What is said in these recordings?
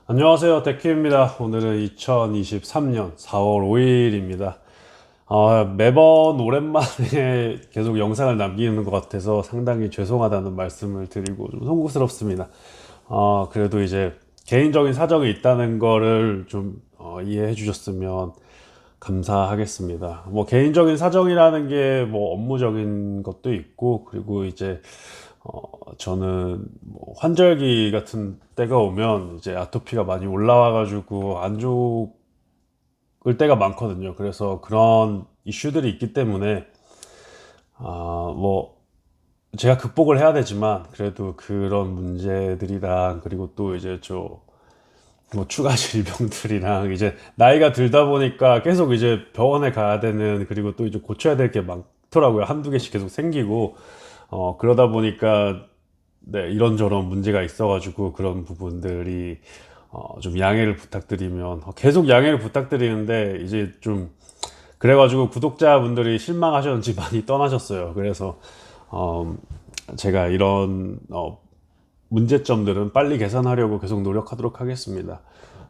안녕하세요. 데키입니다. 오늘은 2023년 4월 5일입니다. 매번 오랜만에 계속 영상을 남기는 것 같아서 상당히 죄송하다는 말씀을 드리고 좀 송구스럽습니다. 그래도 이제 개인적인 사정이 있다는 거를 좀 이해해 주셨으면 감사하겠습니다. 뭐 개인적인 사정이라는 게 뭐 업무적인 것도 있고, 그리고 이제 저는 뭐 환절기 같은 때가 오면 이제 아토피가 많이 올라와가지고 안 좋을 때가 많거든요. 그래서 그런 이슈들이 있기 때문에 뭐 제가 극복을 해야 되지만 그래도 그런 문제들이랑, 그리고 또 이제 뭐 추가 질병들이랑 이제 나이가 들다 보니까 계속 이제 병원에 가야 되는, 그리고 또 이제 고쳐야 될 게 많더라고요. 한두 개씩 계속 생기고 그러다 보니까 네, 이런저런 문제가 있어가지고 그런 부분들이 좀 양해를 부탁드리면, 계속 양해를 부탁드리는데 이제 좀 그래가지고 구독자분들이 실망하셨는지 많이 떠나셨어요. 그래서 어, 제가 이런 문제점들은 빨리 개선하려고 계속 노력하도록 하겠습니다.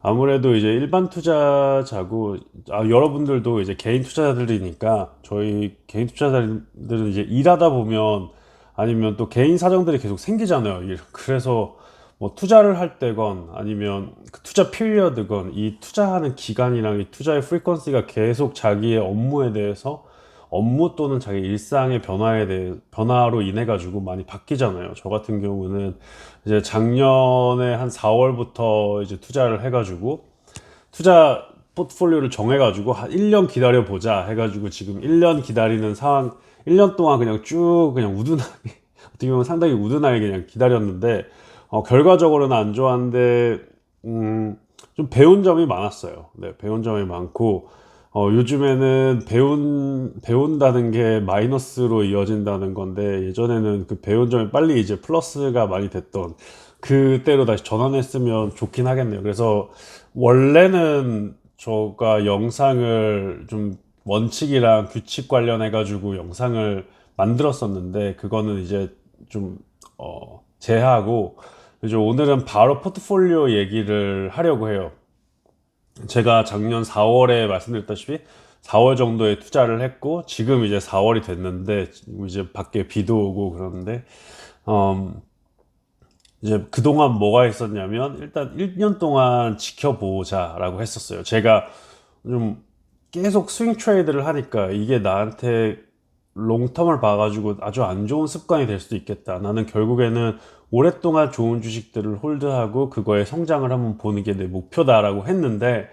아무래도 이제 일반 투자자고, 여러분들도 이제 개인 투자자들이니까, 저희 개인 투자자들은 이제 일하다 보면 아니면 또 개인 사정들이 계속 생기잖아요. 그래서 뭐 투자를 할 때건 아니면 그 투자 피리어드건, 이 투자하는 기간이랑 이 투자의 프리퀀시가 계속 자기의 업무에 대해서, 업무 또는 자기 일상의 변화로 인해 가지고 많이 바뀌잖아요. 저 같은 경우는 이제 작년에 한 4월부터 이제 투자를 해가지고, 투자 포트폴리오를 정해가지고 한 1년 기다려 보자 해가지고 지금 1년 기다리는 상황. 1년 동안 그냥 쭉 그냥 우둔하게 어떻게 보면 상당히 우둔하게 그냥 기다렸는데, 결과적으로는 안 좋았는데, 좀 배운 점이 많았어요. 네, 배운 점이 많고, 요즘에는 배운다는 게 마이너스로 이어진다는 건데, 예전에는 그 배운 점이 빨리 이제 플러스가 많이 됐던 그때로 다시 전환했으면 좋긴 하겠네요. 그래서 원래는 저가 영상을 좀 원칙이랑 규칙 관련해 가지고 영상을 만들었었는데, 그거는 이제 좀 제하고, 이제 오늘은 바로 포트폴리오 얘기를 하려고 해요. 제가 작년 4월에 말씀드렸다시피 4월 정도에 투자를 했고, 지금 이제 4월이 됐는데 이제 밖에 비도 오고 그러는데, 음, 이제 그동안 뭐가 있었냐면, 일단 1년 동안 지켜보자라고 했었어요. 제가 좀 계속 스윙 트레이드를 하니까 이게 나한테 롱텀을 봐가지고 아주 안 좋은 습관이 될 수도 있겠다. 나는 결국에는 오랫동안 좋은 주식들을 홀드하고 그거의 성장을 한번 보는 게 내 목표다라고 했는데,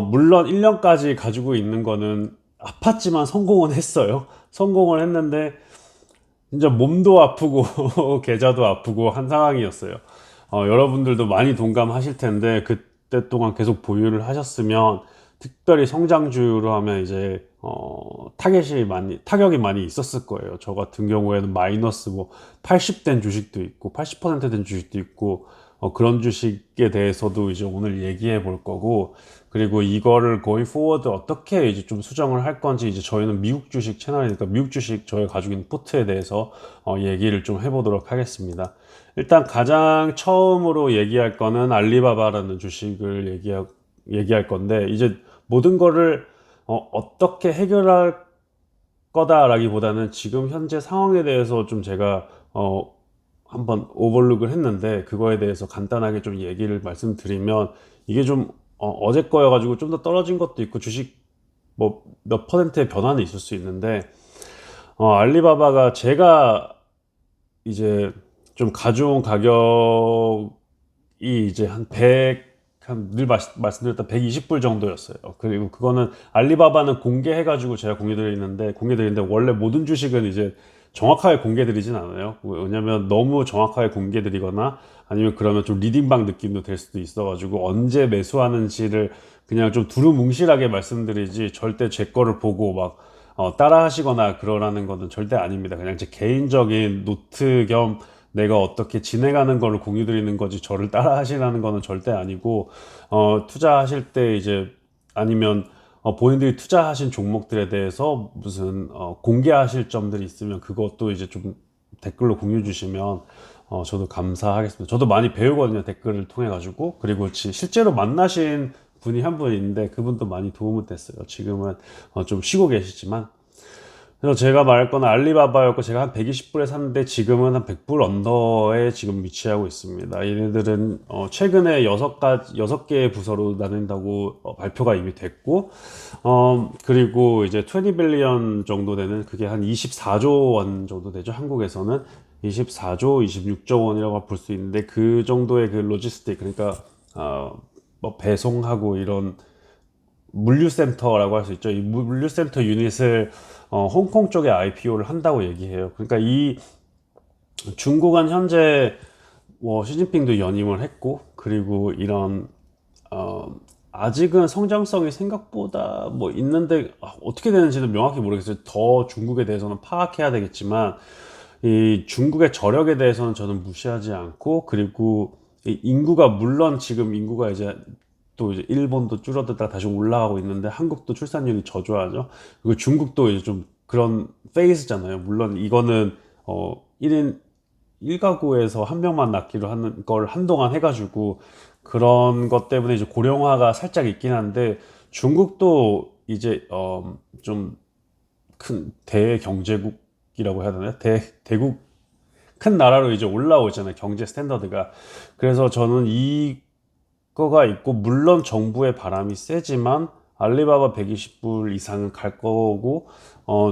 물론 1년까지 가지고 있는 거는 아팠지만 성공은 했어요. 성공을 했는데 진짜 몸도 아프고 계좌도 아프고 한 상황이었어요. 여러분들도 많이 동감하실 텐데, 그때 동안 계속 보유를 하셨으면, 특별히 성장주로 하면 이제 타격이 많이 있었을 거예요. 저 같은 경우에는 마이너스 뭐 80된 주식도 있고 80%된 주식도 있고, 그런 주식에 대해서도 이제 오늘 얘기해 볼 거고, 그리고 이거를 going forward 어떻게 이제 좀 수정을 할 건지, 이제 저희는 미국 주식 채널이니까 미국 주식 저희가 가지고 있는 포트에 대해서 얘기를 좀 해보도록 하겠습니다. 일단 가장 처음으로 얘기할 거는 알리바바라는 주식을 얘기할 건데, 이제 모든 거를 어떻게 해결할 거다라기보다는 지금 현재 상황에 대해서 좀 제가 한번 오버룩을 했는데, 그거에 대해서 간단하게 좀 얘기를 말씀드리면, 이게 좀 제 거여가지고 좀 더 떨어진 것도 있고 주식 뭐 몇 퍼센트의 변화는 있을 수 있는데, 알리바바가 제가 이제 좀 가져온 가격이 이제 한 100, 늘 말씀드렸던 120불 정도였어요. 그리고 그거는 알리바바는 공개해가지고 제가 공개드리는데 원래 모든 주식은 이제 정확하게 공개드리진 않아요. 왜냐면 너무 정확하게 공개드리거나 아니면 그러면 좀 리딩방 느낌도 될 수도 있어가지고, 언제 매수하는지를 그냥 좀 두루뭉실하게 말씀드리지, 절대 제 거를 보고 막 따라 하시거나 그러라는 것은 절대 아닙니다. 그냥 제 개인적인 노트 겸 내가 어떻게 진행하는 거를 공유 드리는 거지, 저를 따라 하시라는 거는 절대 아니고, 투자하실 때 이제, 아니면 본인들이 투자하신 종목들에 대해서 무슨 공개하실 점들이 있으면 그것도 이제 좀 댓글로 공유 주시면 저도 감사하겠습니다. 저도 많이 배우거든요. 댓글을 통해 가지고. 그리고 실제로 만나신 분이 한 분 있는데 그분도 많이 도움이 됐어요. 지금은 좀 쉬고 계시지만. 그래서 제가 말할 거는 알리바바였고 제가 한 120불에 샀는데 지금은 한 100불 언더에 지금 위치하고 있습니다. 얘네들은 최근에 6개의 부서로 나눈다고 발표가 이미 됐고 그리고 이제 20 빌리언 정도 되는 그게 한 24조 원 정도 되죠. 한국에서는 24조, 26조 원이라고 볼 수 있는데 그 정도의 그 로지스틱 그러니까 뭐 배송하고 이런 물류센터라고 할 수 있죠. 이 물류센터 유닛을 홍콩 쪽에 IPO를 한다고 얘기해요. 그러니까 이 중국은 현재 시진핑도 연임을 했고 그리고 이런 아직은 성장성이 생각보다 뭐 있는데 어떻게 되는지는 명확히 모르겠어요. 더 중국에 대해서는 파악해야 되겠지만 이 중국의 저력에 대해서는 저는 무시하지 않고 그리고 이 인구가 물론 지금 인구가 이제 또 이제 일본도 줄어들다 다시 올라가고 있는데 한국도 출산율이 저조하죠. 그리고 중국도 이제 좀 그런 페이스잖아요. 물론 이거는 1인 1가구에서 한 명만 낳기로 하는 걸 한동안 해가지고 그런 것 때문에 이제 고령화가 살짝 있긴 한데 중국도 이제 좀 큰 대경제국이라고 해야 되나요? 대국 큰 나라로 이제 올라오잖아요. 경제 스탠더드가. 그래서 저는 이거가 있고 물론 정부의 바람이 세지만 알리바바 120불 이상은 갈 거고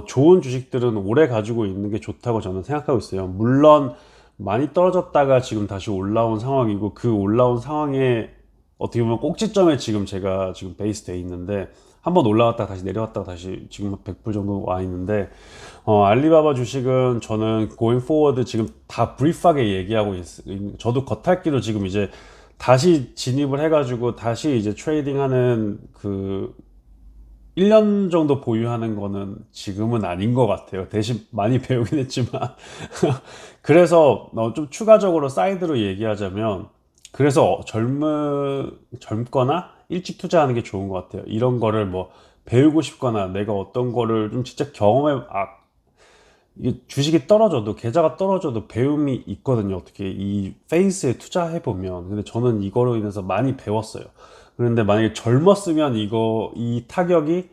좋은 주식들은 오래 가지고 있는 게 좋다고 저는 생각하고 있어요. 물론 많이 떨어졌다가 지금 다시 올라온 상황이고 그 올라온 상황에 어떻게 보면 꼭지점에 지금 제가 지금 베이스 돼 있는데 한번 올라갔다가 다시 내려왔다가 다시 지금 100불 정도 와 있는데 알리바바 주식은 저는 going forward 지금 다 브리프하게 얘기하고 저도 겉핥기로 지금 이제 다시 진입을 해가지고 다시 이제 트레이딩하는 그 1년 정도 보유하는 거는 지금은 아닌 것 같아요. 대신 많이 배우긴 했지만. 그래서 좀 추가적으로 사이드로 얘기하자면, 그래서 젊거나 일찍 투자하는 게 좋은 것 같아요. 이런 거를 뭐 배우고 싶거나 내가 어떤 거를 좀 진짜 이게 주식이 떨어져도, 계좌가 떨어져도 배움이 있거든요. 어떻게 이 페이스에 투자해보면. 근데 저는 이거로 인해서 많이 배웠어요. 그런데 만약에 젊었으면 이 타격이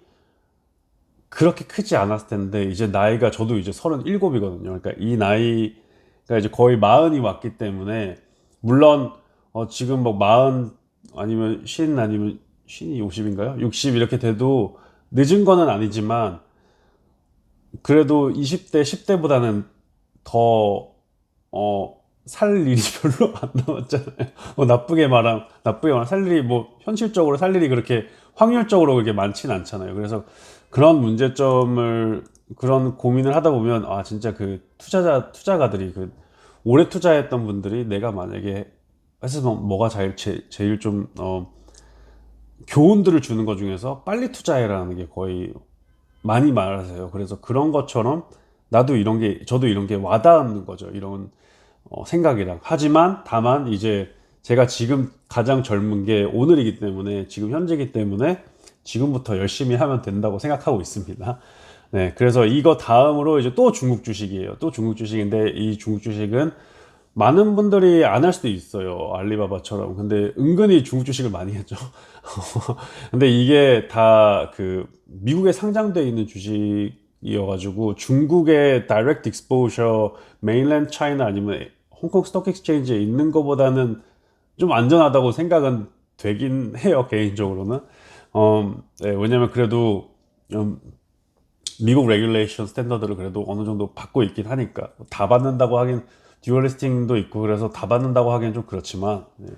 그렇게 크지 않았을 텐데 이제 나이가 저도 이제 37이거든요. 그러니까 이 나이가 이제 거의 마흔이 왔기 때문에 물론 지금 뭐 마흔 아니면 쉰 아니면 쉰이 50인가요? 60 이렇게 돼도 늦은 거는 아니지만 그래도 20대 10대보다는 더 살 일이 별로 안 남았잖아요. 나쁘게 말하면 살 일이 뭐 현실적으로 살 일이 그렇게 확률적으로 그렇게 많지는 않잖아요. 그래서 그런 그런 고민을 하다 보면 진짜 그 투자가들이 그 오래 투자했던 분들이 내가 만약에 했으면 뭐가 제일 좀 교훈들을 주는 것 중에서 빨리 투자해라는 게 거의 많이 말하세요. 그래서 그런 것처럼 저도 이런 게 와닿는 거죠. 이런 생각이랑. 하지만 다만 이제 제가 지금 가장 젊은 게 오늘이기 때문에 지금 현재이기 때문에 지금부터 열심히 하면 된다고 생각하고 있습니다. 네, 그래서 이거 다음으로 이제 또 중국 주식이에요. 또 중국 주식인데 이 중국 주식은 많은 분들이 안 할 수도 있어요. 알리바바처럼. 근데 은근히 중국 주식을 많이 했죠. 근데 이게 다 그 미국에 상장되어 있는 주식이어가지고 중국의 다이렉트 익스포저 메인랜드 차이나 아니면 홍콩 스톡 익스체인지에 있는 것보다는 좀 안전하다고 생각은 되긴 해요. 개인적으로는. 네, 왜냐면 그래도 미국 레귤레이션 스탠더드를 그래도 어느 정도 받고 있긴 하니까 다 받는다고 하긴 듀얼 리스팅도 있고 그래서 다 받는다고 하긴 좀 그렇지만 네.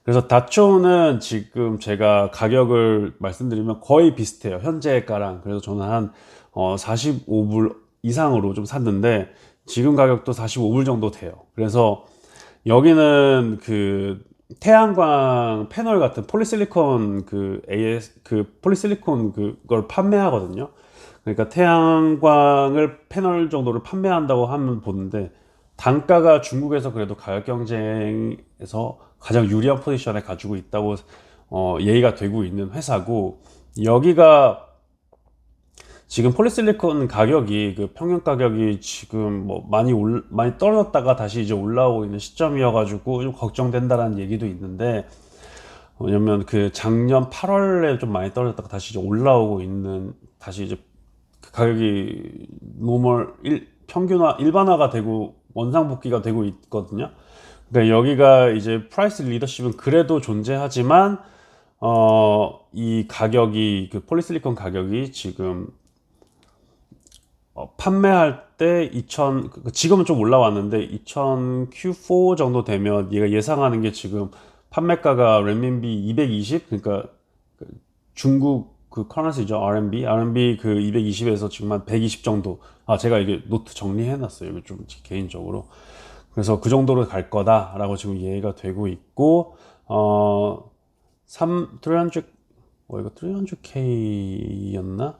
그래서 다초는 지금 제가 가격을 말씀드리면 거의 비슷해요. 현재가랑. 그래서 저는 한 45불 이상으로 좀 샀는데 지금 가격도 45불 정도 돼요. 그래서 여기는 그 태양광 패널 같은 폴리실리콘 폴리실리콘 그걸 판매하거든요. 그러니까 태양광을 패널 정도를 판매한다고 하면 보는데 단가가 중국에서 그래도 가격 경쟁에서 가장 유리한 포지션에 가지고 있다고 얘기가 되고 있는 회사고 여기가 지금 폴리실리콘 가격이 그 평균 가격이 지금 뭐 많이 떨어졌다가 다시 이제 올라오고 있는 시점이어가지고 좀 걱정된다라는 얘기도 있는데, 왜냐면 그 작년 8월에 좀 많이 떨어졌다가 다시 이제 올라오고 있는, 다시 이제 그 가격이 평균화 일반화가 되고 원상복귀가 되고 있거든요. 그러니까 여기가 이제 프라이스 리더십은 그래도 존재하지만 이 가격이 그 폴리실리콘 가격이 지금 판매할 때 지금은 좀 올라왔는데 2000 Q4 정도 되면 얘가 예상하는 게 지금 판매가가 renminbi 220, 그러니까 그 중국 그 커런시죠. RMB 그 220에서 지금 한 120 정도. 제가 이게 노트 정리해 놨어요. 이거 좀 개인적으로. 그래서 그 정도로 갈 거다라고 지금 이해가 되고 있고, 300, 이거 300K였나?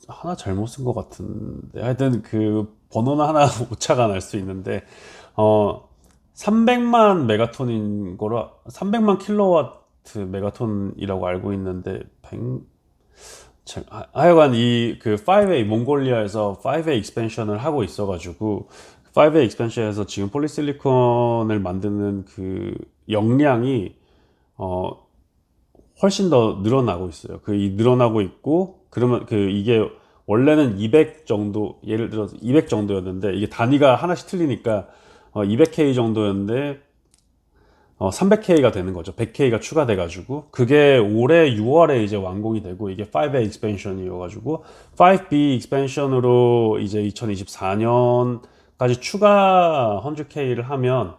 하나 잘못 쓴 것 같은데, 하여튼 그 번호는 하나 오차가 날 수 있는데, 300만 메가톤인 거라, 300만 킬로와트 메가톤이라고 알고 있는데, 하여간 이 그 5A 몽골리아에서 5A 익스펜션을 하고 있어가지고 5A 익스펜션에서 지금 폴리실리콘을 만드는 그 역량이 훨씬 더 늘어나고 있어요. 늘어나고 있고, 그러면 이게 원래는 200 정도, 예를 들어서 200 정도였는데, 이게 단위가 하나씩 틀리니까 200K 정도였는데 300K가 되는 거죠. 100K가 추가돼가지고, 그게 올해 6월에 이제 완공이 되고, 이게 5A 익스펜션이어가지고 5B 익스펜션으로 이제 2024년까지 추가 100K를 하면,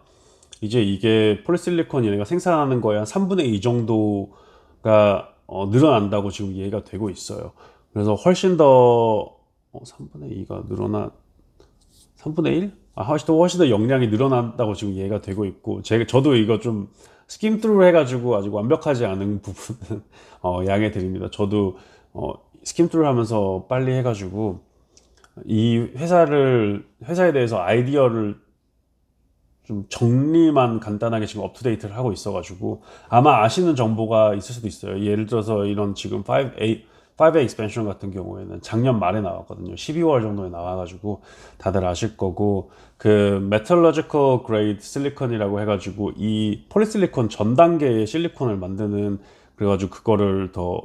이제 이게 폴리실리콘 얘네가 생산하는 거에 한 3분의 2 정도가 늘어난다고 지금 이해가 되고 있어요. 그래서 훨씬 더 3분의 2가 3분의 1? 훨씬 더 역량이 늘어난다고 지금 이해가 되고 있고, 저도 이거 좀 스kim through 해가지고 아직 완벽하지 않은 부분은 양해 드립니다. 저도 스kim through 하면서 빨리 해가지고 이 회사에 대해서 아이디어를 좀 정리만 간단하게 지금 업투데이트를 하고 있어가지고 아마 아시는 정보가 있을 수도 있어요. 예를 들어서 이런 지금 5A 익스펜션 같은 경우에는 작년 말에 나왔거든요. 12월 정도에 나와가지고 다들 아실 거고, 그 메탈러지컬 그레이드 실리콘이라고 해가지고 이 폴리실리콘 전 단계의 실리콘을 만드는, 그래가지고 그거를 더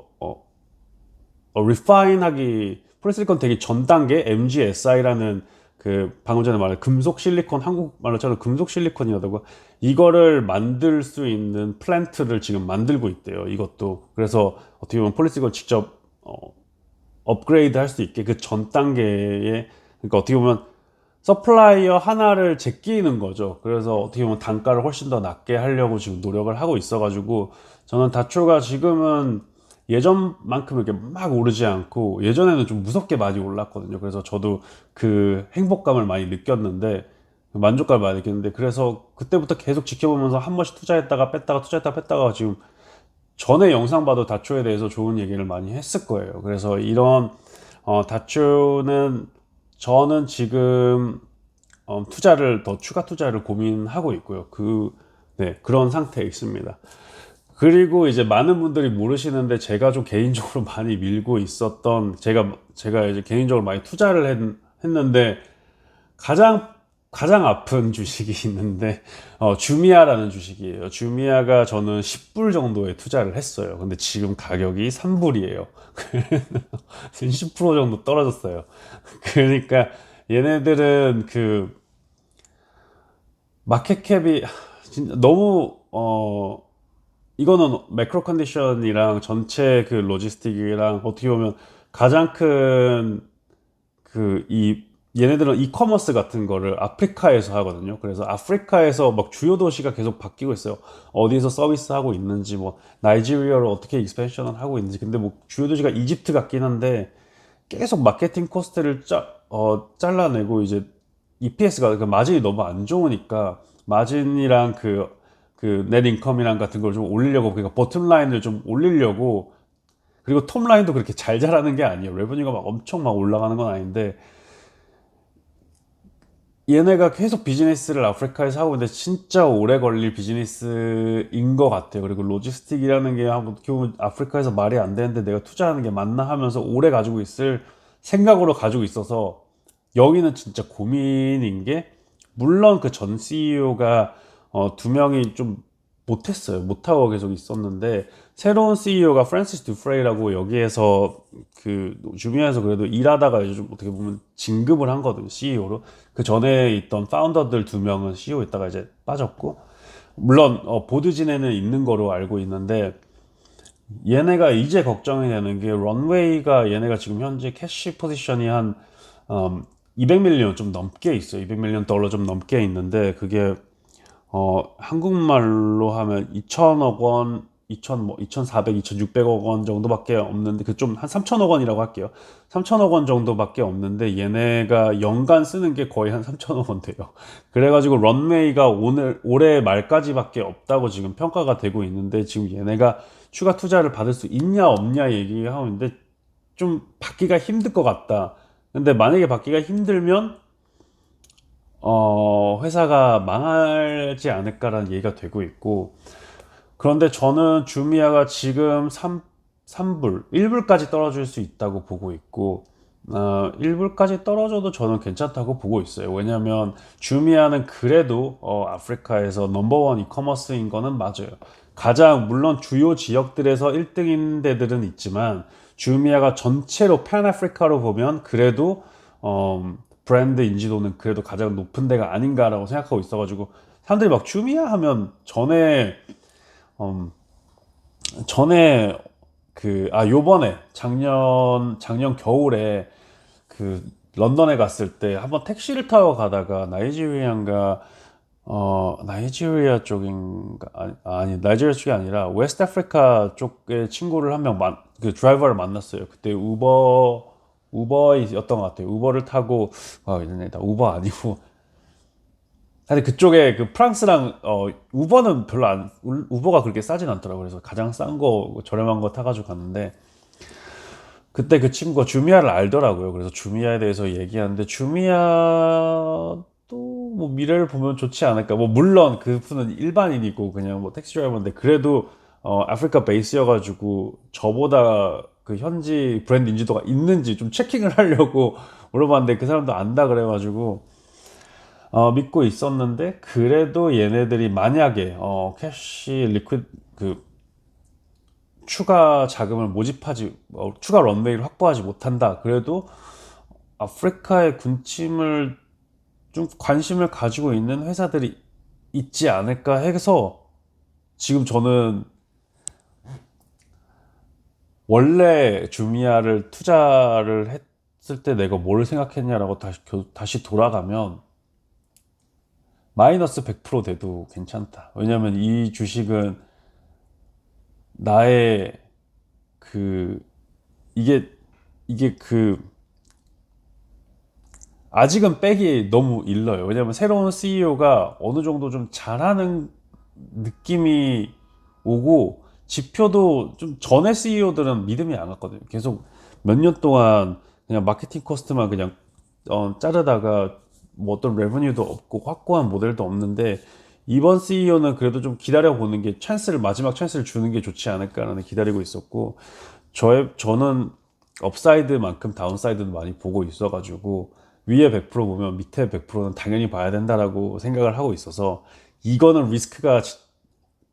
리파인하기, 폴리실리콘 되게 전 단계 MGSI라는 그 방금 전에 말한 금속 실리콘, 한국말로 저는 금속 실리콘이라고, 이거를 만들 수 있는 플랜트를 지금 만들고 있대요. 이것도. 그래서 어떻게 보면 폴리실리콘 직접 업그레이드 할 수 있게 그 전 단계에, 그러니까 어떻게 보면 서플라이어 하나를 제끼는 거죠. 그래서 어떻게 보면 단가를 훨씬 더 낮게 하려고 지금 노력을 하고 있어가지고, 저는 다초가 지금은 예전만큼 이렇게 막 오르지 않고, 예전에는 좀 무섭게 많이 올랐거든요. 그래서 저도 그 행복감을 많이 느꼈는데, 만족감을 많이 느꼈는데, 그래서 그때부터 계속 지켜보면서 한 번씩 투자했다가 뺐다가 투자했다가 뺐다가, 지금 전에 영상 봐도 다초에 대해서 좋은 얘기를 많이 했을 거예요. 그래서 이런 다초는, 저는 지금 추가 투자를 고민하고 있고요. 그런 상태에 있습니다. 그리고 이제 많은 분들이 모르시는데, 제가 좀 개인적으로 많이 밀고 있었던, 제가 이제 개인적으로 많이 투자를 했는데, 가장 아픈 주식이 있는데, 주미아라는 주식이에요. 주미아가 저는 10불 정도에 투자를 했어요. 근데 지금 가격이 3불이에요. 10% 정도 떨어졌어요. 그러니까 얘네들은 그 마켓캡이 진짜 너무 이거는 매크로 컨디션이랑 전체 그 로지스틱이랑 어떻게 보면 가장 큰 얘네들은 이커머스 같은 거를 아프리카에서 하거든요. 그래서 아프리카에서 막 주요 도시가 계속 바뀌고 있어요. 어디서 서비스 하고 있는지, 뭐 나이지리아로 어떻게 익스펜션을 하고 있는지. 근데 뭐 주요 도시가 이집트 같긴 한데, 계속 마케팅 코스트를 잘라내고, 이제 EPS가 그 마진이 너무 안 좋으니까 마진이랑 넷 인컴이랑 같은 걸 좀 올리려고, 그러니까 버튼 라인을 좀 올리려고. 그리고 톱 라인도 그렇게 잘 자라는 게 아니에요. 레버뉴가 막 엄청 막 올라가는 건 아닌데, 얘네가 계속 비즈니스를 아프리카에서 하고 있는데 진짜 오래 걸릴 비즈니스인 것 같아요. 그리고 로지스틱이라는 게 어떻게 보면 아프리카에서 말이 안 되는데 내가 투자하는 게 맞나 하면서 오래 가지고 있을 생각으로 가지고 있어서 여기는 진짜 고민인 게, 물론 그 전 CEO가 두 명이 좀 못했어요. 못하고 계속 있었는데 새로운 CEO가 프랜시스 두프레이라고 여기에서 그 주미아에서 그래도 일하다가 이제 좀 어떻게 보면 진급을 한 거거든요. CEO로. 그 전에 있던 파운더들 두 명은 CEO 있다가 이제 빠졌고, 물론 보드진에는 있는 거로 알고 있는데, 얘네가 이제 걱정이 되는 게 런웨이가, 얘네가 지금 현재 캐시 포지션이 한 200밀리언 좀 넘게 있어요. 200밀리언 달러 좀 넘게 있는데, 그게 한국말로 하면 2천억 원, 2천 뭐 2,400, 2,600억 원 정도밖에 없는데, 그 좀 한 3천억 원이라고 할게요. 3천억 원 정도밖에 없는데 얘네가 연간 쓰는 게 거의 한 3천억 원 돼요. 그래가지고 런웨이가 올해 말까지밖에 없다고 지금 평가가 되고 있는데, 지금 얘네가 추가 투자를 받을 수 있냐 없냐 얘기하고 있는데 좀 받기가 힘들 것 같다. 근데 만약에 받기가 힘들면 회사가 망하지 않을까라는 얘기가 되고 있고, 그런데 저는 주미아가 지금 3불, 1불까지 떨어질 수 있다고 보고 있고, 1불까지 떨어져도 저는 괜찮다고 보고 있어요. 왜냐면 주미아는 그래도 아프리카에서 넘버원 이커머스인 거는 맞아요. 가장, 물론 주요 지역들에서 1등인 데들은 있지만 주미아가 전체로 팬아프리카로 보면 그래도 브랜드 인지도는 그래도 가장 높은 데가 아닌가라고 생각하고 있어가지고, 사람들이 막 주미아 하면 음, 전에 요번에 작년 겨울에 그 런던에 갔을 때 한번 택시를 타고 가다가 나이지리아 쪽인가, 아니 나이지리아 쪽이 아니라 웨스트 아프리카 쪽의 친구를 한 명 그 드라이버를 만났어요. 그때 우버였던 것 같아요. 우버를 타고, 나 우버 아니고, 사실 그쪽에 그 프랑스랑 우버는 별로 안, 우버가 그렇게 싸진 않더라고요. 그래서 가장 싼 거, 저렴한 거 타가지고 갔는데, 그때 그 친구가 주미아를 알더라고요. 그래서 주미아에 대해서 얘기하는데, 주미아도 뭐 미래를 보면 좋지 않을까. 뭐 물론 그분은 일반인이고 그냥 뭐 택시 드라이버인데, 그래도 아프리카 베이스여가지고 저보다 그 현지 브랜드 인지도가 있는지 좀 체킹을 하려고 물어봤는데, 그 사람도 안다 그래가지고 믿고 있었는데, 그래도 얘네들이 만약에 캐시 리퀴드 그 추가 자금을 추가 런웨이를 확보하지 못한다, 그래도 아프리카의 군침을 좀 관심을 가지고 있는 회사들이 있지 않을까 해서, 지금 저는 원래 주미아를 투자를 했을 때 내가 뭘 생각했냐라고 다시 돌아가면 마이너스 100% 돼도 괜찮다. 왜냐면 이 주식은 나의 그 이게 이게 아직은 빼기 너무 일러요. 왜냐면 새로운 CEO가 어느 정도 좀 잘하는 느낌이 오고, 지표도 좀, 전에 CEO들은 믿음이 안 갔거든요. 계속 몇 년 동안 그냥 마케팅 코스트만 그냥 자르다가 뭐 어떤 레버뉴도 없고 확고한 모델도 없는데, 이번 CEO는 그래도 좀 기다려 보는 게, 마지막 찬스를 주는 게 좋지 않을까라는 기다리고 있었고, 저는 업사이드만큼 다운사이드도 많이 보고 있어가지고, 위에 100% 보면 밑에 100%는 당연히 봐야 된다라고 생각을 하고 있어서, 이거는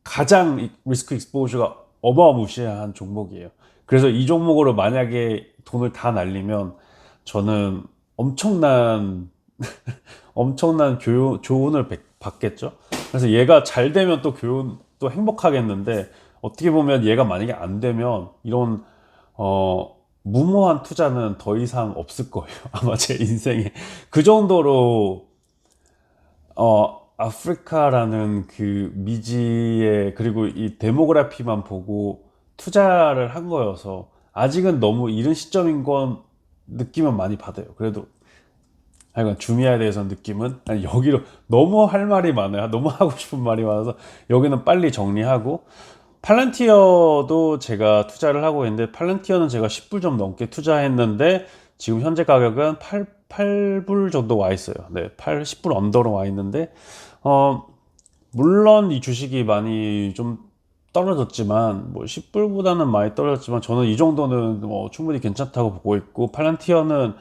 가장 리스크 익스포저가 어마무시한 종목이에요. 그래서 이 종목으로 만약에 돈을 다 날리면 저는 엄청난 교훈을 받겠죠. 그래서 얘가 잘 되면 또 행복하겠는데, 어떻게 보면 얘가 만약에 안 되면 이런 무모한 투자는 더 이상 없을 거예요. 아마 제 인생에. 그 정도로 아프리카라는 그 미지의, 그리고 이 데모그래피만 보고 투자를 한 거여서 아직은 너무 이른 시점인 건 느낌은 많이 받아요. 그래도 하여간 주미아에 대해서 느낌은, 아니, 여기로 너무 할 말이 많아요. 너무 하고 싶은 말이 많아서 여기는 빨리 정리하고, 팔란티어도 제가 투자를 하고 있는데, 팔란티어는 제가 10불 좀 넘게 투자했는데 지금 현재 가격은 8불 정도 와 있어요. 네, 10불 언더로 와 있는데, 어, 물론 이 주식이 많이 좀 떨어졌지만, 뭐 10불보다는 많이 떨어졌지만, 저는 이 정도는 뭐 충분히 괜찮다고 보고 있고, 팔란티어는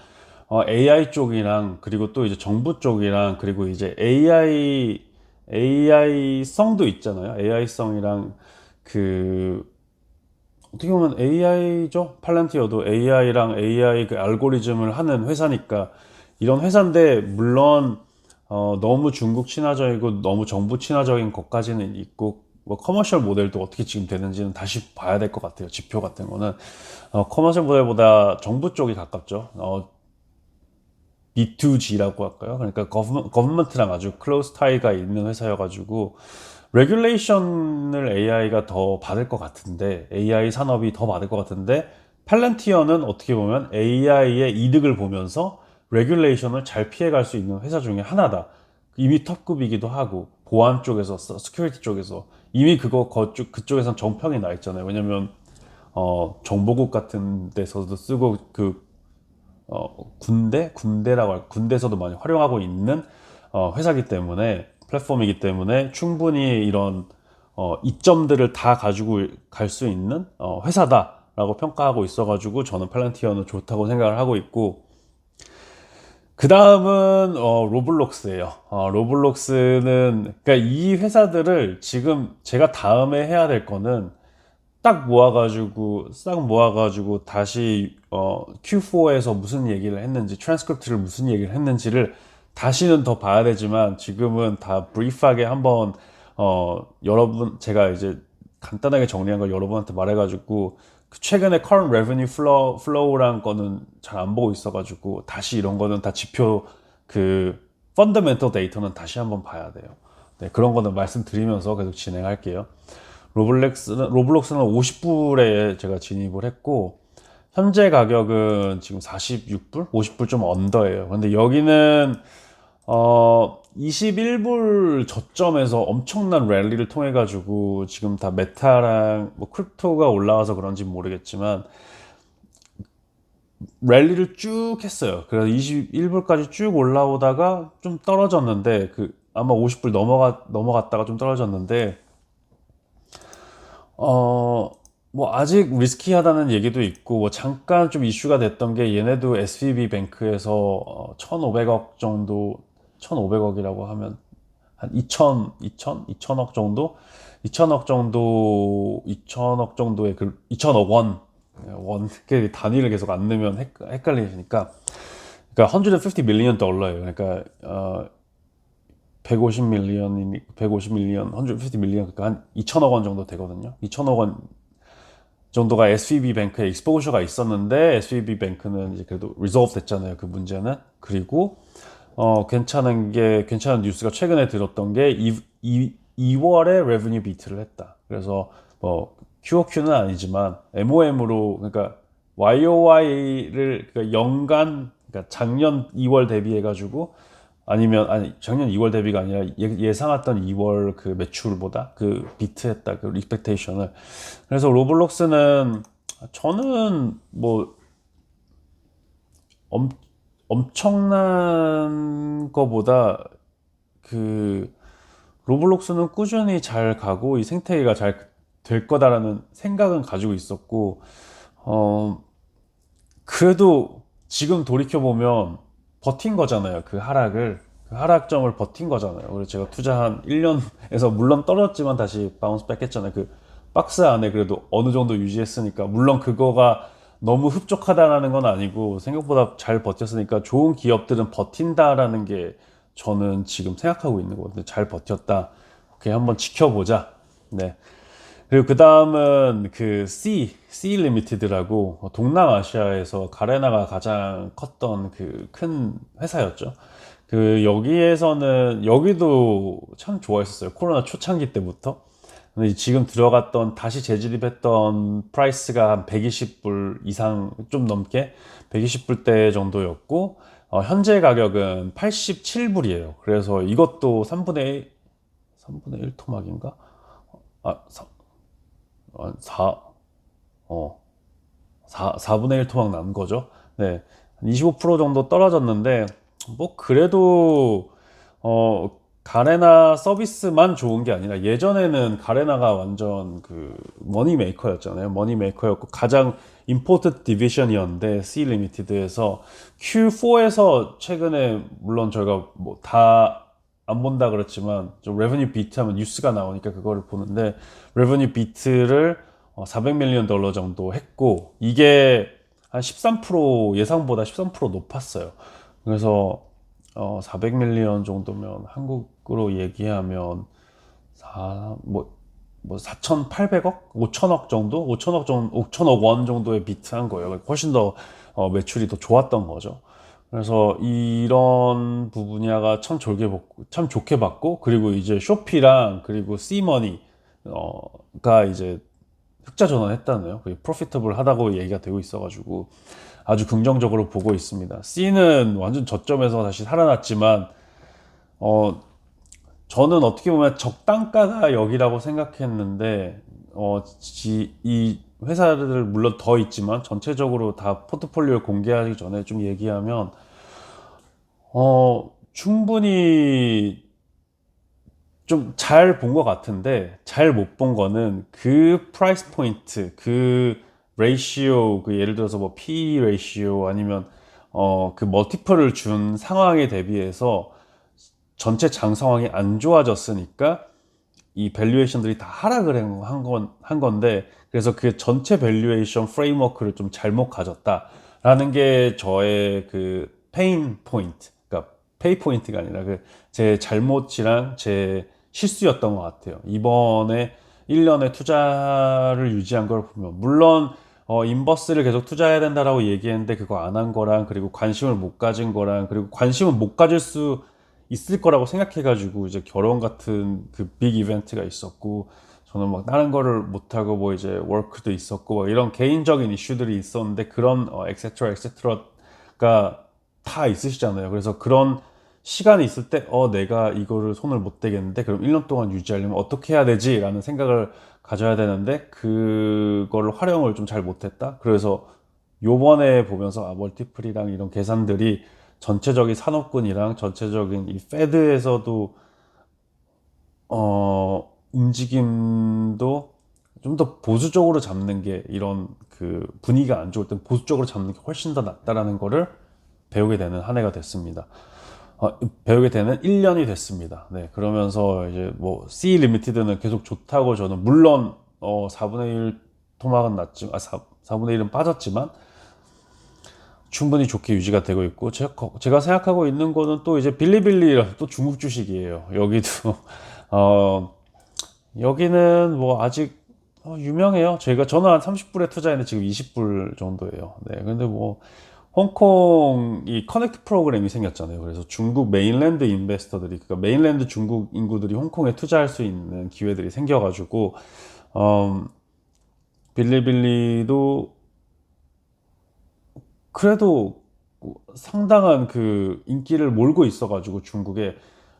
AI 쪽이랑, 그리고 또 이제 정부 쪽이랑, 그리고 이제 AI성도 있잖아요. AI성이랑 그 어떻게 보면 AI죠. 팔란티어도 AI랑 AI 그 알고리즘을 하는 회사니까 이런 회사인데 물론 너무 중국 친화적이고 너무 정부 친화적인 것까지는 있고 뭐 커머셜 모델도 어떻게 지금 되는지는 다시 봐야 될 것 같아요. 지표 같은 거는 커머셜 모델보다 정부 쪽이 가깝죠. B2G라고 할까요? 그러니까 거버먼트랑 아주 클로스 타이가 있는 회사여가지고 레귤레이션을 AI가 더 받을 것 같은데 AI 산업이 더 받을 것 같은데 팔란티어는 어떻게 보면 AI의 이득을 보면서 레귤레이션을 잘 피해갈 수 있는 회사 중에 하나다. 이미 톱급이기도 하고 보안 쪽에서 시큐리티 쪽에서 이미 그쪽에선 정평이 나 있잖아요. 왜냐면 정보국 같은 데서도 쓰고 군대에서도 많이 활용하고 있는 회사이기 때문에 플랫폼이기 때문에 충분히 이런 이점들을 다 가지고 갈 수 있는 회사다라고 평가하고 있어가지고 저는 팔란티어는 좋다고 생각을 하고 있고 그 다음은 로블록스예요. 로블록스는 그러니까 이 회사들을 지금 제가 다음에 해야 될 거는 싹 모아가지고 다시 Q4에서 무슨 얘기를 했는지 트랜스크립트를 무슨 얘기를 했는지를 다시는 더 봐야 되지만 지금은 다 브리프하게 한번 여러분 제가 이제 간단하게 정리한 걸 여러분한테 말해가지고 그 최근에 current revenue flow랑 거는 잘 안 보고 있어가지고 다시 이런 거는 다 지표 그 fundamental 데이터는 다시 한번 봐야 돼요. 네, 그런 거는 말씀드리면서 계속 진행할게요. 로블록스는 50불에 제가 진입을 했고 현재 가격은 지금 46불? 50불 좀 언더예요. 근데 여기는 21불 저점에서 엄청난 랠리를 통해 가지고 지금 다 메타랑 뭐 크립토가 올라와서 그런지 모르겠지만 랠리를 쭉 했어요. 그래서 21불까지 쭉 올라오다가 좀 떨어졌는데 아마 50불 넘어갔다가 좀 떨어졌는데 뭐 아직 리스키하다는 얘기도 있고 뭐 잠깐 좀 이슈가 됐던 게 얘네도 SVB 뱅크에서 1,500억 정도 1,500억이라고 하면 한 2천억 정도 2천억 정도의 2천억 그 단위를 계속 안 넣으면 헷갈리시니까 그러니까 150 밀리언 달러예요. 그러니까 150 밀리언, 150 밀리언, 그러니까 한 2천억 원 정도 되거든요. 2천억 원 정도가 SVB 뱅크에 익스포저가 있었는데, SVB 뱅크는 이제 그래도 리solve 됐잖아요. 그 문제는. 그리고, 괜찮은 뉴스가 최근에 들었던 게, 2월에 레버뉴 비트를 했다. 그래서, QOQ는 아니지만, MOM으로, 그러니까, YOY를, 그러니까 그러니까 작년 2월 대비해가지고, 아니 작년 2월 대비가 아니라 예상했던 2월 그 매출보다 그 비트했다 그 리스펙테이션을. 그래서 로블록스는 저는 뭐 엄, 엄청난 거보다 그 로블록스는 꾸준히 잘 가고 이 생태계가 잘 될 거다라는 생각은 가지고 있었고 어 그래도 지금 돌이켜 보면 버틴 거잖아요. 그 하락점을 버틴 거잖아요. 그래서 제가 투자한 1년에서 물론 떨어졌지만 다시 바운스 백 했잖아요. 그 박스 안에 그래도 어느 정도 유지했으니까 물론 그거가 너무 흡족하다라는 건 아니고 생각보다 잘 버텼으니까 좋은 기업들은 버틴다라는 게 저는 지금 생각하고 있는 거거든요. 잘 버텼다. 오케이, 한번 지켜보자. 네. 그리고 그 다음은 C 리미티드라고 동남아시아에서 가레나가 가장 컸던 그 큰 회사였죠. 여기도 참 좋아했었어요. 코로나 초창기 때부터. 근데 지금 다시 재진입했던 프라이스가 한 120불 이상 좀 넘게 120불대 정도였고, 현재 가격은 87불이에요. 그래서 이것도 3분의 1 토막인가? 아, 4, 어, 4분의 1 토막 난 거죠. 네. 25% 정도 떨어졌는데 뭐 그래도 가레나 서비스만 좋은 게 아니라 예전에는 가레나가 완전 그 머니 메이커였잖아요. 머니 메이커였고 가장 임포트 디비전이었는데 C 리미티드에서 Q4에서 최근에 물론 저희가 뭐 다 안 본다 그랬지만 좀 레버뉴 비트 하면 뉴스가 나오니까 그거를 보는데 레버뉴 비트를 400밀리언 달러 정도 했고 이게 한 13% 예상보다 13% 높았어요. 그래서 400밀리언 정도면 한국으로 얘기하면 뭐 4,800억? 5천억 정도? 5천억 원 정도의 비트한 거예요. 훨씬 더 매출이 더 좋았던 거죠. 그래서 이런 분야가 참 좋게 봤고, 그리고 이제 쇼피랑 그리고 씨머니가 이제 흑자 전환했다네요. 프로피터블 하다고 얘기가 되고 있어가지고 아주 긍정적으로 보고 있습니다. C는 완전 저점에서 다시 살아났지만 저는 어떻게 보면 적당가가 여기라고 생각했는데 이 회사들 물론 더 있지만 전체적으로 다 포트폴리오를 공개하기 전에 좀 얘기하면 충분히 좀 잘 본 것 같은데 잘 못 본 거는 그 프라이스 포인트 그 레이시오 그 예를 들어서 뭐 P 레이시오 아니면 그 멀티플을 준 상황에 대비해서 전체 장 상황이 안 좋아졌으니까 이 밸류에이션들이 다 하락을 한 건데 그래서 그 전체 밸류에이션 프레임워크를 좀 잘못 가졌다라는 게 저의 그 페인 포인트 그러니까 페이 포인트가 아니라 그 제 잘못이랑 제 실수였던 것 같아요. 이번에 1년에 투자를 유지한 걸 보면 물론 인버스를 계속 투자해야 된다라고 얘기했는데 그거 안 한 거랑 그리고 관심을 못 가진 거랑 그리고 관심을 못 가질 수 있을 거라고 생각해가지고 이제 결혼 같은 그 빅 이벤트가 있었고 저는 막 다른 거를 못하고 뭐 이제 워크도 있었고 뭐 이런 개인적인 이슈들이 있었는데 그런 엑세트라가 다 있으시잖아요. 그래서 그런 시간이 있을 때 내가 이거를 손을 못 대겠는데 그럼 1년 동안 유지하려면 어떻게 해야 되지? 라는 생각을 가져야 되는데 그거를 활용을 좀 잘 못했다. 그래서 요번에 보면서 멀티플이랑 이런 계산들이 전체적인 산업군이랑 전체적인 이 페드에서도 움직임도 좀 더 보수적으로 잡는 게 이런 그 분위기가 안 좋을 땐 보수적으로 잡는 게 훨씬 더 낫다라는 거를 배우게 되는 한 해가 됐습니다. 배우게 되는 1년이 됐습니다. 네, 그러면서 이제 뭐 C 리미티드는 계속 좋다고 저는 물론 4분의 1 토막은 났지만 4분의 1은 빠졌지만 충분히 좋게 유지가 되고 있고 제가 생각하고 있는 거는 또 이제 빌리빌리라서 또 중국 주식이에요. 여기도 어, 여기는 뭐 아직 유명해요. 저는 한 30불에 투자했는데 지금 20불 정도예요. 네, 근데 뭐 홍콩 이 커넥트 프로그램이 생겼잖아요. 그래서 중국 메인랜드 인베스터들이 그러니까 메인랜드 중국 인구들이 홍콩에 투자할 수 있는 기회들이 생겨가지고 빌리빌리도 그래도 상당한 그 인기를 몰고 있어가지고 중국에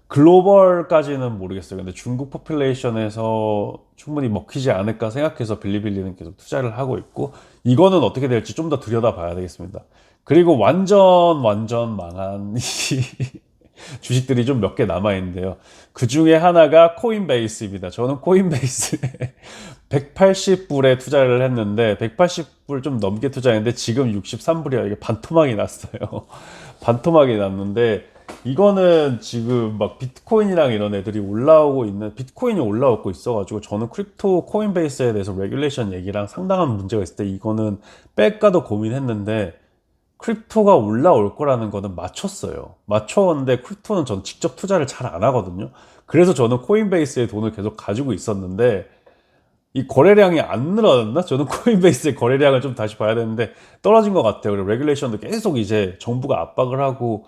글로벌까지는 모르겠어요. 근데 중국 포퓰레이션에서 충분히 먹히지 않을까 생각해서 빌리빌리는 계속 투자를 하고 있고 이거는 어떻게 될지 좀 더 들여다봐야 되겠습니다. 그리고 완전 망한 주식들이 좀 몇 개 남아 있는데요. 그 중에 하나가 코인베이스입니다. 저는 코인베이스에 180불에 투자를 했는데 180불 좀 넘게 투자했는데 지금 63불이야. 이게 반토막이 났어요. 반토막이 났는데 이거는 지금 막 비트코인이랑 이런 애들이 올라오고 있는 비트코인이 올라오고 있어가지고 저는 크립토 코인베이스에 대해서 레귤레이션 얘기랑 상당한 문제가 있을 때 이거는 뺄까도 고민했는데 크립토가 올라올 거라는 거는 맞췄는데 크립토는 전 직접 투자를 잘 안 하거든요. 그래서 저는 코인베이스에 돈을 계속 가지고 있었는데 이 거래량이 안 늘어났나? 저는 코인베이스의 거래량을 좀 다시 봐야 되는데 떨어진 것 같아요. 그리고 레귤레이션도 계속 이제 정부가 압박을 하고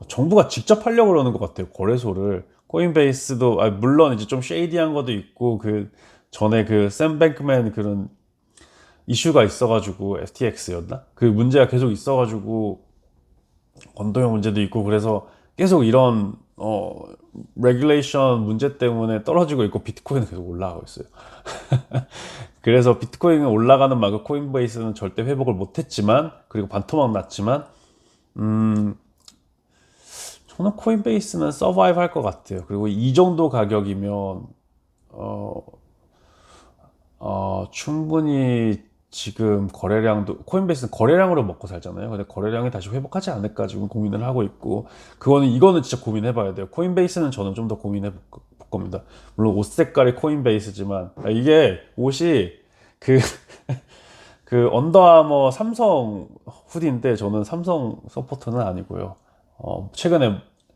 정부가 직접 하려고 그러는 것 같아요. 거래소를. 코인베이스도 물론 이제 좀 쉐이디한 것도 있고 그 전에 그 샘 뱅크맨 그런 이슈가 있어가지고 FTX였나? 그 문제가 계속 있어가지고 권도형 문제도 있고 그래서 계속 이런 레귤레이션 문제 때문에 떨어지고 있고 비트코인은 계속 올라가고 있어요. 그래서 비트코인은 올라가는 만큼 코인베이스는 절대 회복을 못했지만 그리고 반토막 났지만 음, 저는 코인베이스는 서바이브 할 것 같아요. 그리고 이 정도 가격이면 어, 충분히 지금 거래량도 코인베이스는 거래량으로 먹고 살잖아요. 근데 거래량이 다시 회복하지 않을까 지금 고민을 하고 있고 이거는 진짜 고민해봐야 돼요. 코인베이스는 저는 좀 더 고민해 볼 겁니다. 물론 옷 색깔이 코인베이스지만 이게 옷이 그 그 언더아머 삼성 후디인데 저는 삼성 서포터는 아니고요.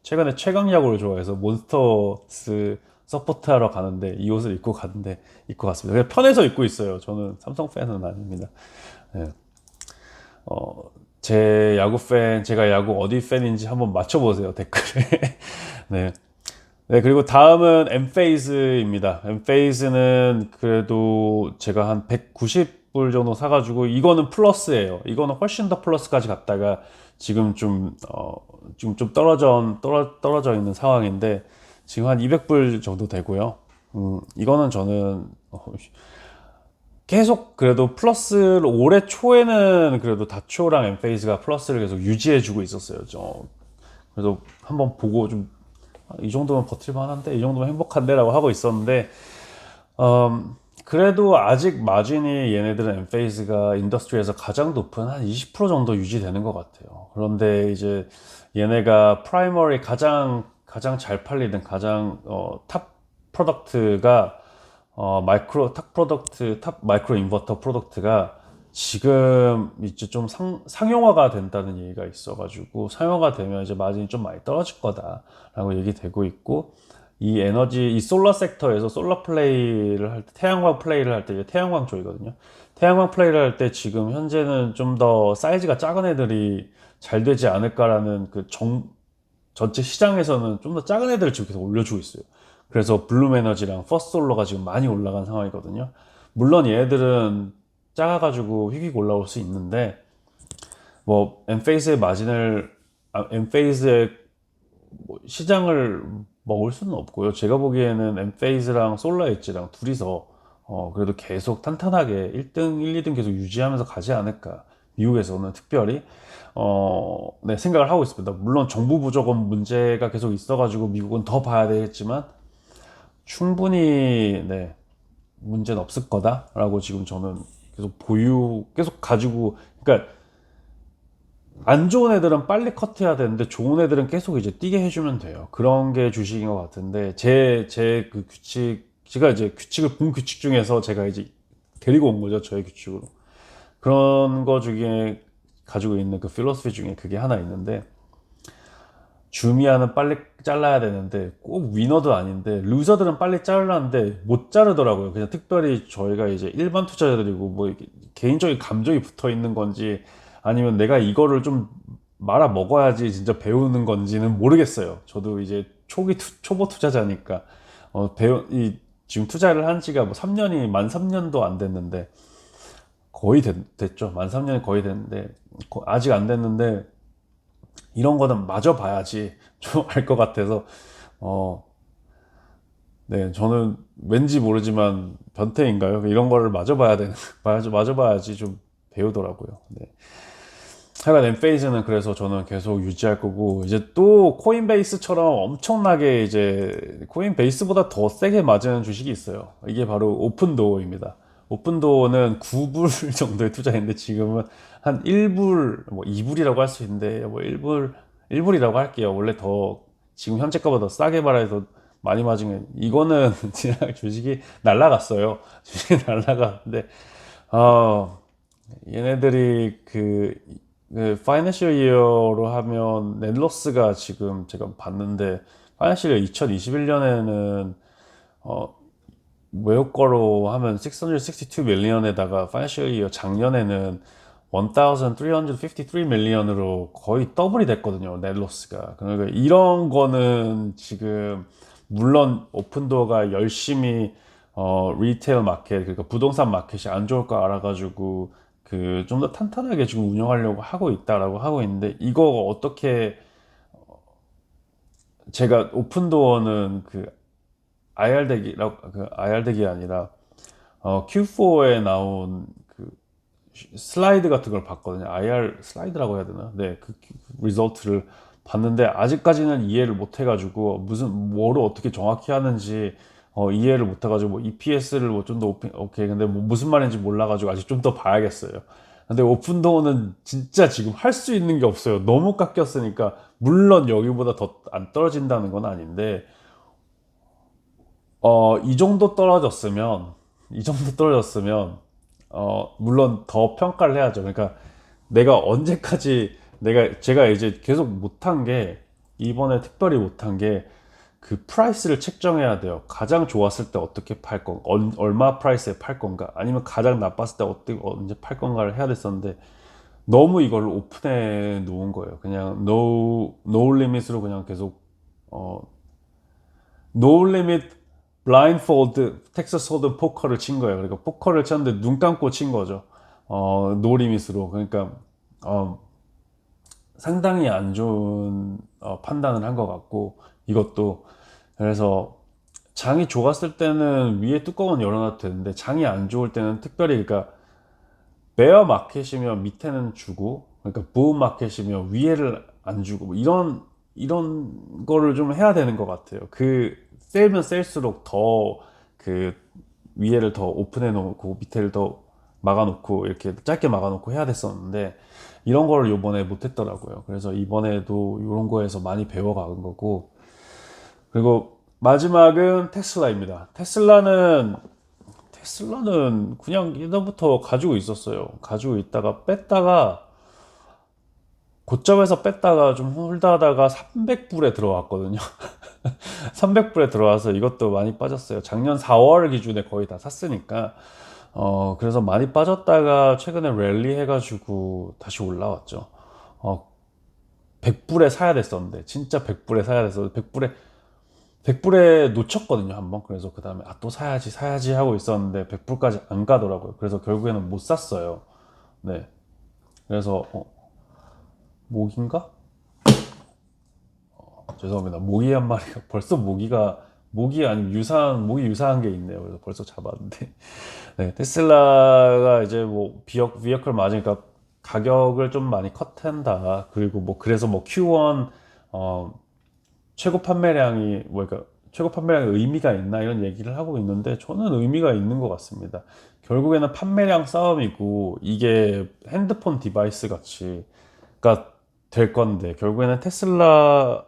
최근에 최강 야구를 좋아해서 몬스터스 서포트하러 가는데 이 옷을 입고 가는데 입고 갔습니다. 그냥 편해서 입고 있어요. 저는 삼성 팬은 아닙니다. 네. 어, 제가 야구 어디 팬인지 한번 맞춰보세요 댓글에. 네. 네, 그리고 다음은 엠페이즈입니다. 엠페이즈는 그래도 제가 한 190불 정도 사가지고, 이거는 플러스예요. 이거는 훨씬 더 플러스까지 갔다가 지금 지금 좀 떨어져 있는 상황인데, 지금 한 200불 정도 되고요. 이거는 저는 계속 그래도 플러스를 올해 초에는 그래도 다초랑 엠페이즈가 플러스를 계속 유지해주고 있었어요. 그래서 한번 보고 이 정도면 버틸만 한데 이 정도면 행복한데라고 하고 있었는데 그래도 아직 마진이 얘네들은 엠페이스가 인더스트리에서 가장 높은 한 20% 정도 유지되는 것 같아요. 그런데 이제 얘네가 프라이머리 가장 잘 팔리는 탑 프로덕트가 탑 마이크로 인버터 프로덕트가 지금 이제 좀 상용화가 된다는 얘기가 있어가지고 상용화가 되면 이제 마진이 좀 많이 떨어질 거다라고 얘기되고 있고 이 솔라 섹터에서 솔라 플레이를 할 때, 태양광 플레이를 할 때, 이게 태양광 쪽이거든요. 태양광 플레이를 할 때 지금 현재는 좀 더 사이즈가 작은 애들이 잘 되지 않을까라는 전체 시장에서는 좀 더 작은 애들을 지금 계속 올려주고 있어요. 그래서 블룸 에너지랑 퍼스트솔러가 지금 많이 올라간 상황이거든요. 물론 얘들은 작아가지고 휙휙 올라올 수 있는데 뭐 엠페이스의 시장을 먹을 수는 없고요. 제가 보기에는 엠페이스랑 솔라 엣지랑 둘이서 그래도 계속 탄탄하게 1등, 1, 2등 계속 유지하면서 가지 않을까. 미국에서는 특별히 네, 생각을 하고 있습니다. 물론 정부 부족은 문제가 계속 있어가지고 미국은 더 봐야 되겠지만 충분히 네, 문제는 없을 거다라고 지금 저는 계속 가지고 그러니까 안 좋은 애들은 빨리 커트해야 되는데 좋은 애들은 계속 이제 뛰게 해주면 돼요. 그런 게 주식인 것 같은데 제 그 제가 이제 본 규칙 중에서 제가 이제 데리고 온 거죠. 저의 규칙으로. 그런 거 중에 가지고 있는 그 필로소피 중에 그게 하나 있는데 주미아는 빨리 잘라야 되는데 꼭 위너도 아닌데 루저들은 빨리 자르는데 못 자르더라고요. 그냥 특별히 저희가 이제 일반 투자자들이고 뭐 개인적인 감정이 붙어 있는 건지 아니면 내가 이거를 좀 말아 먹어야지 진짜 배우는 건지는 모르겠어요. 저도 이제 초보 투자자니까 지금 투자를 한 지가 뭐 3년이 만 3년도 안 됐는데 됐죠. 만 3년이 거의 됐는데 아직 안 됐는데 이런 거는 마저 봐야지 좀 알 것 같아서 어, 네, 저는 왠지 모르지만 변태인가요? 이런 거를 마저 봐야 되는, 마저 봐야지 좀 배우더라고요. 네. 하여간 엠페이즈는 그래서 저는 계속 유지할 거고, 이제 또 코인베이스처럼 엄청나게 이제 코인베이스보다 더 세게 맞은 주식이 있어요. 이게 바로 오픈도어입니다. 오픈도어는 9불 정도의 투자인데 지금은 한 1불, 뭐 2불이라고 할 수 있는데, 뭐 1불이라고 할게요. 원래 지금 현재가보다 싸게 말해서 많이 맞은 이거는 그냥 주식이 날라갔어요. 주식이 날라갔는데, 아, 얘네들이 파이낸셜 이어로 하면 넷로스가 지금 제가 봤는데 파이낸셜 이어 2021년에는 외국 거로 하면 662 밀리언에다가 파이낸셜 이어 작년에는 1353 밀리언으로 거의 더블이 됐거든요. 넷로스가. 그러니까 이런 거는 지금 물론 오픈도어가 열심히 리테일 마켓 그러니까 부동산 마켓이 안 좋을 거 알아가지고 좀 더 탄탄하게 지금 운영하려고 하고 있다라고 하고 있는데 이거 어떻게 제가 오픈도어는 IR 대기 아니라 Q4에 나온 슬라이드 같은 걸 봤거든요. IR 슬라이드라고 해야 되나? 네, 그 리설트를 봤는데 아직까지는 이해를 못 해가지고 뭐를 어떻게 정확히 하는지 이해를 못 해가지고 뭐 EPS를 뭐 좀 더 오케이 근데 뭐 무슨 말인지 몰라가지고 아직 좀 더 봐야겠어요. 근데 오픈도어는 진짜 지금 할 수 있는 게 없어요. 너무 깎였으니까 물론 여기보다 더 안 떨어진다는 건 아닌데 이 정도 떨어졌으면 이 정도 떨어졌으면 물론 더 평가를 해야죠. 그러니까 내가 언제까지 제가 이제 계속 못한 게 이번에 특별히 못한 게 그 프라이스를 책정해야 돼요. 가장 좋았을 때 어떻게 팔 건, 얼마 프라이스에 팔 건가, 아니면 가장 나빴을 때 어떻게 언제 팔 건가를 해야 됐었는데 너무 이걸 오픈해 놓은 거예요. 그냥 no limit으로 그냥 계속 no limit 블라인폴드 텍사스 홀든 포커를 친 거예요. 그러니까 포커를 쳤는데 눈 감고 친 거죠. 노 리밋으로. 그러니까 상당히 안 좋은 판단을 한 것 같고 이것도 그래서 장이 좋았을 때는 위에 뚜껑은 열어놔도 되는데 장이 안 좋을 때는 특별히 그러니까 베어 마켓이면 밑에는 주고 그러니까 부은 마켓이면 위에를 안 주고 뭐 이런 거를 좀 해야 되는 것 같아요. 그 세면 셀수록 더 그 위에를 더 오픈해 놓고 밑에를 더 막아놓고 이렇게 짧게 막아놓고 해야 됐었는데 이런 거를 요번에 못했더라고요. 그래서 이번에도 이런 거에서 많이 배워가는 거고 그리고 마지막은 테슬라입니다. 테슬라는 그냥 예전부터 가지고 있었어요. 가지고 있다가 뺐다가 고점에서 뺐다가 좀 홀드하다가 300불에 들어왔거든요. 300불에 들어와서 이것도 많이 빠졌어요. 작년 4월 기준에 거의 다 샀으니까. 그래서 많이 빠졌다가 최근에 랠리 해가지고 다시 올라왔죠. 100불에 사야 됐었는데, 진짜 100불에 사야 됐었는데, 100불에 놓쳤거든요, 한번. 그래서 그 다음에, 또 사야지 하고 있었는데, 100불까지 안 가더라고요. 그래서 결국에는 못 샀어요. 네. 그래서, 모기인가? 죄송합니다. 모기 한 마리가 벌써 모기 아니면 모기 유사한 게 있네요. 그래서 벌써 잡았는데. 네, 테슬라가 이제 뭐 비어클 맞으니까 가격을 좀 많이 컷한다. 그리고 뭐 그래서 뭐 Q1 최고 판매량이 그러니까 최고 판매량의 의미가 있나 이런 얘기를 하고 있는데 저는 의미가 있는 것 같습니다. 결국에는 판매량 싸움이고 이게 핸드폰 디바이스 같이가 될 건데 결국에는 테슬라가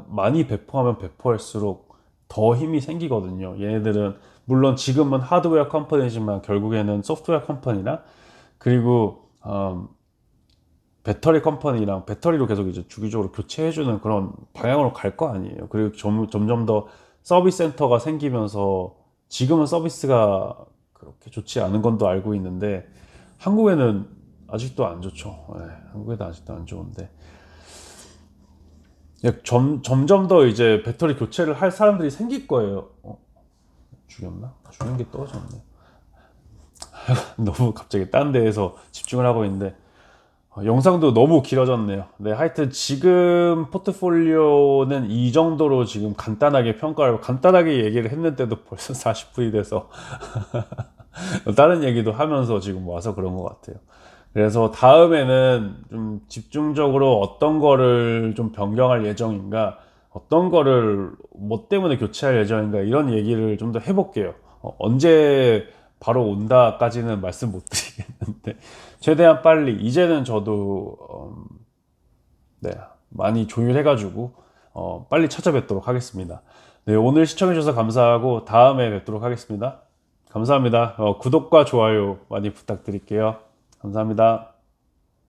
많이 배포하면 배포할수록 더 힘이 생기거든요. 얘네들은 물론 지금은 하드웨어 컴퍼니지만 결국에는 소프트웨어 컴퍼니나 그리고 배터리 컴퍼니랑 배터리로 계속 이제 주기적으로 교체해주는 그런 방향으로 갈 거 아니에요. 그리고 점점 더 서비스 센터가 생기면서 지금은 서비스가 그렇게 좋지 않은 건 또 알고 있는데 한국에는 아직도 안 좋죠. 네, 한국에도 아직도 안 좋은데 점점 더 이제 배터리 교체를 할 사람들이 생길 거예요. 죽였나? 죽는 게 떨어졌네. 너무 갑자기 딴 데에서 집중을 하고 있는데 영상도 너무 길어졌네요. 네, 하여튼 지금 포트폴리오는 이 정도로 지금 간단하게 얘기를 했는데도 벌써 40분이 돼서 다른 얘기도 하면서 지금 와서 그런 것 같아요. 그래서 다음에는 좀 집중적으로 어떤 거를 좀 변경할 예정인가, 어떤 거를 뭐 때문에 교체할 예정인가 이런 얘기를 좀 더 해볼게요. 언제 바로 온다까지는 말씀 못 드리겠는데 최대한 빨리 이제는 저도 네, 많이 조율해가지고 빨리 찾아뵙도록 하겠습니다. 네, 오늘 시청해주셔서 감사하고 다음에 뵙도록 하겠습니다. 감사합니다. 구독과 좋아요 많이 부탁드릴게요. 감사합니다.